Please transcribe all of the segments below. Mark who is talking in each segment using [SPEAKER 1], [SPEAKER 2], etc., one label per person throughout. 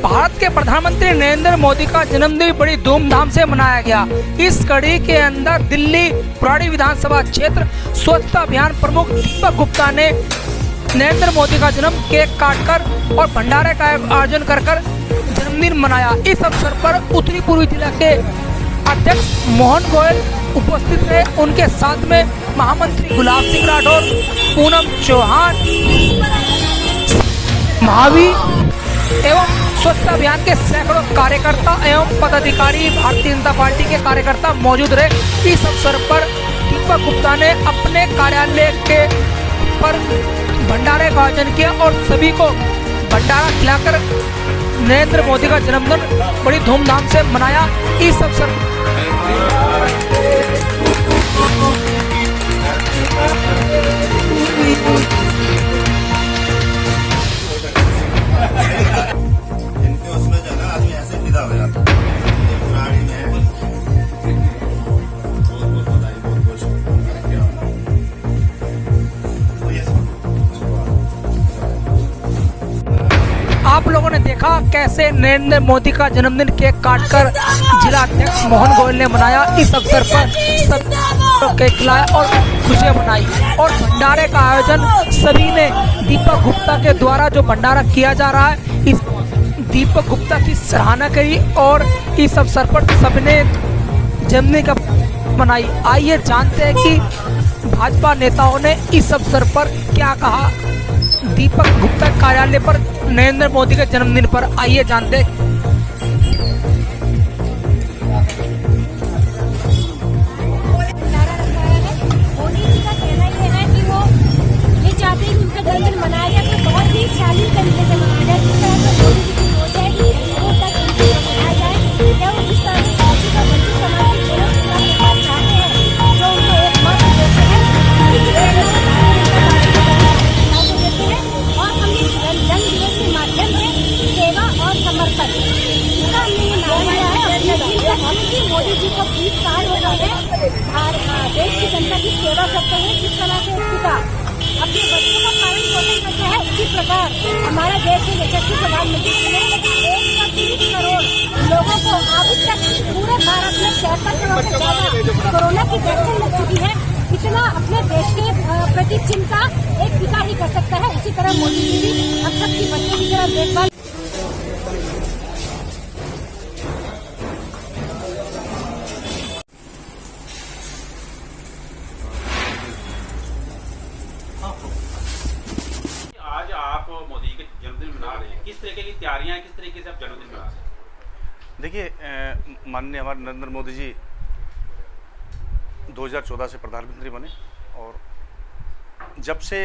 [SPEAKER 1] भारत के प्रधानमंत्री नरेंद्र मोदी का जन्मदिन बड़ी धूमधाम से मनाया गया। इस कड़ी के अंदर दिल्ली पुरानी विधानसभा क्षेत्र स्वच्छता अभियान प्रमुख दीपक गुप्ता ने नरेंद्र मोदी का जन्म केक काटकर और भंडारे का आयोजन कर जन्मदिन मनाया। इस अवसर पर उत्तरी पूर्वी जिला के अध्यक्ष मोहन गोयल उपस्थित रहे। उनके साथ में महामंत्री गुलाब सिंह राठौर, पूनम चौहान, महावीर एवं स्वच्छता अभियान के सैकड़ों कार्यकर्ता एवं पदाधिकारी, भारतीय जनता पार्टी के कार्यकर्ता मौजूद रहे। इस अवसर पर दीपक गुप्ता ने अपने कार्यालय के पर भंडारे का आयोजन किया और सभी को भंडारा खिलाकर नरेंद्र मोदी का जन्मदिन बड़ी धूमधाम से मनाया। इस अवसर आप लोगों ने देखा कैसे नरेंद्र मोदी का जन्मदिन केक काटकर जिला अध्यक्ष मोहन गोयल ने मनाया। इस अवसर पर सब केक खिलाया और खुशियां मनाई और भंडारे का आयोजन सभी ने दीपक गुप्ता के द्वारा जो भंडारा किया जा रहा है, इस दीपक गुप्ता की सराहना करी और इस अवसर पर सबने जन्मदिन का मनाई। आइए जानते हैं कि भाजपा नेताओं ने इस अवसर पर क्या कहा दीपक गुप्ता कार्यालय पर नरेंद्र मोदी के जन्मदिन पर। आइए जानते हैं।
[SPEAKER 2] मोदी जी का कहना ये है कि वो ये चाहते हैं कि उनका जन्मदिन मनाया जाए तो बहुत ही शालीन तरीके से मनाया जाए। जिस तरह से मोदी जी की सोच है वो तक मनाया जाए या वो जिस तरह से पार्टी का बच्ची समाज के खेलों को चाहते हैं जो उनको एक मत देते हैं और हमने जन्मदिवस के माध्यम से सेवा और समर्पण इसका हमने ये नारा दिया है अपने दिल से। हम भी मोदी जी को 20 साल हो गए हैं देश की जनता की सेवा करते हैं। जिस तरह से पिता अपने बच्चों का पालन पोषण करते हैं उसी प्रकार हमारा देश के यशस्वी प्रधानमंत्री ने 130 करोड़ लोगों को अभी तक पूरे भारत में 76 करोड़ से ज्यादा कोरोना की वैक्सीन लग चुकी है। इतना अपने देश के प्रति चिंता एक पिता ही कर सकता है। इसी तरह मोदी जी भी हम सबकी बच्चों की तरह देखभाल।
[SPEAKER 3] आज आप मोदी के जन्मदिन मना रहे हैं, किस तरीके की तैयारियां हैं, किस तरीके से आप जन्मदिन मना रहे हैं?
[SPEAKER 4] देखिए, माननीय हमारे नरेंद्र मोदी जी 2014 से प्रधानमंत्री बने और जब से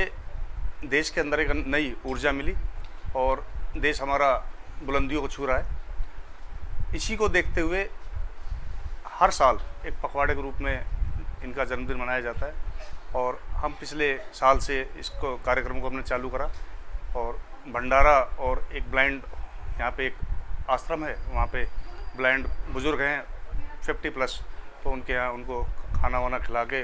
[SPEAKER 4] देश के अंदर एक नई ऊर्जा मिली और देश हमारा बुलंदियों को छू रहा है। इसी को देखते हुए हर साल एक पखवाड़े के रूप में इनका जन्मदिन मनाया जाता है और हम पिछले साल से इसको कार्यक्रम को हमने चालू करा और भंडारा और एक ब्लाइंड, यहाँ पे एक आश्रम है, वहाँ पे ब्लाइंड बुजुर्ग हैं 50+, तो उनके यहाँ उनको खाना वाना खिला के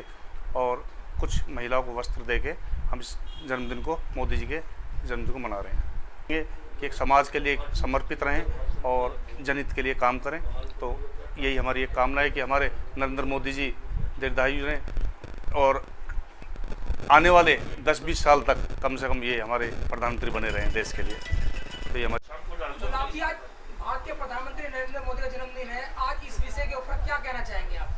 [SPEAKER 4] और कुछ महिलाओं को वस्त्र दे के हम इस जन्मदिन को, मोदी जी के जन्मदिन को मना रहे हैं। ये कि एक समाज के लिए समर्पित रहें और जनहित के लिए काम करें। तो यही हमारी एक कामना है कि हमारे नरेंद्र मोदी जी दीर्घायु रहें और आने वाले 10-20 साल तक कम से कम ये हमारे प्रधानमंत्री बने रहें देश के लिए। तो ये हमारे
[SPEAKER 1] भारत के प्रधानमंत्री नरेंद्र मोदी का जन्मदिन है। आज इस विषय के ऊपर क्या कहना चाहेंगे आप?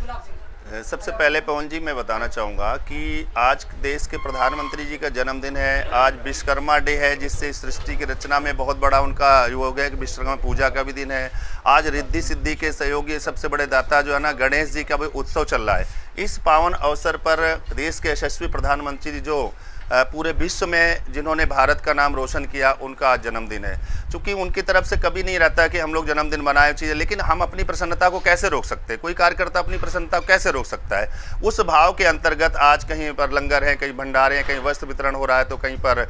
[SPEAKER 1] गुलाब सिंह।
[SPEAKER 5] सबसे पहले पवन जी मैं बताना चाहूँगा कि आज देश के प्रधानमंत्री जी का जन्मदिन है। आज विश्वकर्मा डे है, जिससे सृष्टि की रचना में बहुत बड़ा उनका योग है। विश्वकर्मा पूजा का भी दिन है। आज रिद्धि सिद्धि के सहयोगी सबसे बड़े दाता जो है ना, गणेश जी का भी उत्सव चल रहा है। इस पावन अवसर पर देश के यशस्वी प्रधानमंत्री जो पूरे विश्व में जिन्होंने भारत का नाम रोशन किया, उनका आज जन्मदिन है। चूँकि उनकी तरफ से कभी नहीं रहता कि हम लोग जन्मदिन मनाएं चीज़ें, लेकिन हम अपनी प्रसन्नता को कैसे रोक सकते हैं? कोई कार्यकर्ता अपनी प्रसन्नता को कैसे रोक सकता है? उस भाव के अंतर्गत आज कहीं पर लंगर हैं, कहीं भंडारे हैं, कहीं वस्त्र वितरण हो रहा है, तो कहीं पर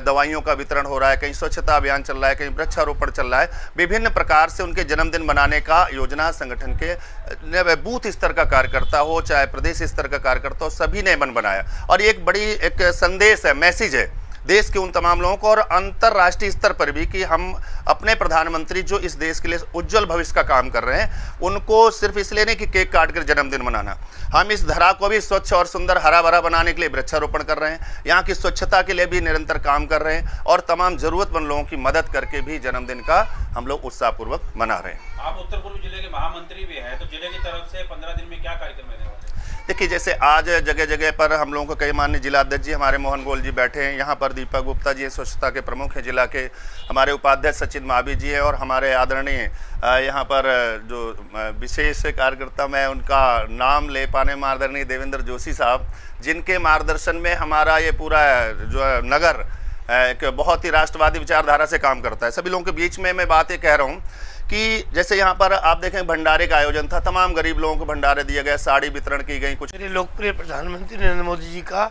[SPEAKER 5] दवाइयों का वितरण हो रहा है, कहीं स्वच्छता अभियान चल रहा है, कहीं वृक्षारोपण चल रहा है। विभिन्न प्रकार से उनके जन्मदिन मनाने का योजना संगठन के बूथ स्तर का कार्यकर्ता हो, चाहे प्रदेश स्तर का कार्यकर्ता हो, सभी ने मन बनाया। और एक बड़ी एक संदेश है, मैसेज है देश के उन तमाम लोगों को और अंतर्राष्ट्रीय स्तर पर भी कि हम अपने प्रधानमंत्री जो इस देश के लिए उज्जवल भविष्य का काम कर रहे हैं, उनको सिर्फ इसलिए नहीं कि केक काट कर जन्मदिन मनाना, हम इस धरा को भी स्वच्छ और सुंदर हरा भरा बनाने के लिए वृक्षारोपण कर रहे हैं, यहाँ की स्वच्छता के लिए भी निरंतर काम कर रहे हैं और तमाम जरूरतमंद लोगों की मदद करके भी जन्मदिन का हम लोग उत्साहपूर्वक मना रहे हैं।
[SPEAKER 3] आप उत्तर पूर्व जिले के महामंत्री भी हैं, तो जिले की तरफ से 15 दिन में क्या कार्यक्रम रहने वाले हैं?
[SPEAKER 5] देखिए, जैसे आज जगह जगह पर हम लोगों को कई माननीय जिला अध्यक्ष जी हमारे मोहन गोयल जी बैठे हैं, यहाँ पर दीपक गुप्ता जी स्वच्छता के प्रमुख हैं जिला के, हमारे उपाध्यक्ष सचिन मावी जी हैं और हमारे आदरणीय यहाँ पर जो विशेष कार्यकर्ता मैं उनका नाम ले पाने में आदरणीय देवेंद्र जोशी साहब, जिनके मार्गदर्शन में हमारा ये पूरा जो है नगर एक बहुत ही राष्ट्रवादी विचारधारा से काम करता है। सभी लोगों के बीच में मैं बात ये कह रहा हूँ कि जैसे यहाँ पर आप देखें भंडारे का आयोजन था, तमाम गरीब लोगों को भंडारे दिए गए, साड़ी वितरण की गई। कुछ
[SPEAKER 6] मेरे लोकप्रिय प्रधानमंत्री नरेंद्र मोदी जी का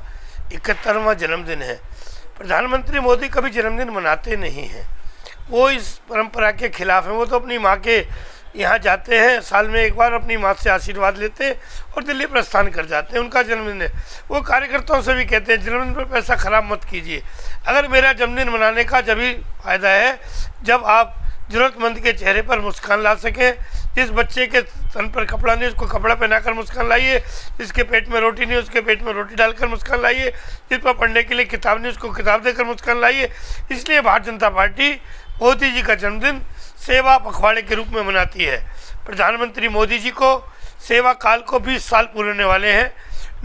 [SPEAKER 6] 71वां जन्मदिन है। प्रधानमंत्री मोदी कभी जन्मदिन मनाते नहीं हैं, वो इस परंपरा के खिलाफ हैं। वो तो अपनी माँ के यहाँ जाते हैं, साल में एक बार अपनी माँ से आशीर्वाद लेते हैं और दिल्ली प्रस्थान कर जाते हैं। उनका जन्मदिन है। वो कार्यकर्ताओं से भी कहते हैं जन्मदिन पर पैसा खराब मत कीजिए। अगर मेरा जन्मदिन मनाने का जब ही फायदा है जब आप जरूरतमंद के चेहरे पर मुस्कान ला सकें। जिस बच्चे के तन पर कपड़ा नहीं उसको कपड़ा पहनाकर मुस्कान लाइए, जिसके पेट में रोटी नहीं उसके पेट में रोटी डालकर मुस्कान लाइए, जिस पर पढ़ने के लिए किताब नहीं उसको किताब देकर मुस्कान लाइए। इसलिए भारतीय जनता पार्टी मोदी जी का जन्मदिन सेवा पखवाड़े के रूप में मनाती है। प्रधानमंत्री मोदी जी को सेवा काल को 20 साल पूरे होने वाले हैं।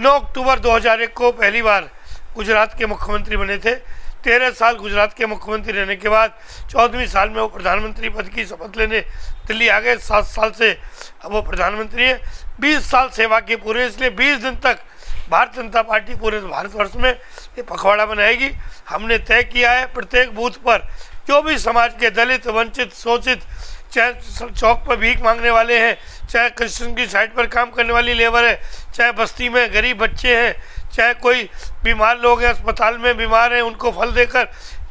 [SPEAKER 6] 9 अक्टूबर 2001 को पहली बार गुजरात के मुख्यमंत्री बने थे। 13 साल गुजरात के मुख्यमंत्री रहने के बाद 14वें साल में वो प्रधानमंत्री पद की शपथ लेने दिल्ली आ गए। 7 साल से अब वो प्रधानमंत्री हैं। 20 साल सेवा के पूरे, इसलिए 20 दिन तक भारतीय जनता पार्टी पूरे भारतवर्ष में ये पखवाड़ा बनाएगी। हमने तय किया है प्रत्येक बूथ पर जो भी समाज के दलित, वंचित, शोषित, चाहे चौक पर भीख मांगने वाले हैं, चाहे कंस्ट्रक्शन की साइट पर काम करने वाली लेबर है, चाहे बस्ती में गरीब बच्चे हैं, चाहे कोई बीमार लोग हैं अस्पताल में बीमार हैं, उनको फल देकर,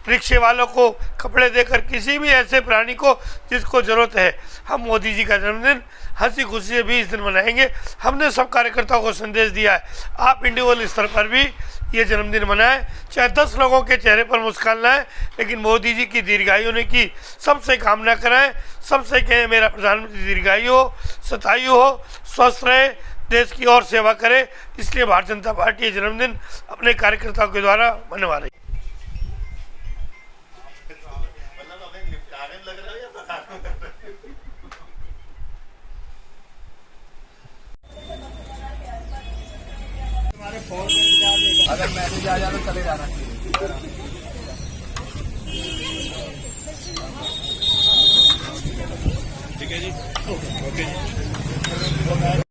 [SPEAKER 6] रिक्शे वालों को कपड़े देकर, किसी भी ऐसे प्राणी को जिसको ज़रूरत है, हम मोदी जी का जन्मदिन हंसी खुशी से 20 दिन मनाएंगे। हमने सब कार्यकर्ताओं को संदेश दिया है, आप इंडिविजुअल स्तर पर भी ये जन्मदिन मनाएं, चाहे 10 लोगों के चेहरे पर मुस्कान लाएं, लेकिन मोदी जी की दीर्घायु होने की सबसे कामना कराएं। सबसे कहें मेरा प्रधानमंत्री दीर्घायु हो, शतायु हो, स्वस्थ रहे, देश की और सेवा करे। इसलिए भारतीय जनता पार्टी ये जन्मदिन अपने कार्यकर्ताओं के द्वारा मनवा रही है।
[SPEAKER 7] अगर मैसेज आ जाए तो चले जाना ठीक है जी, ओके जी।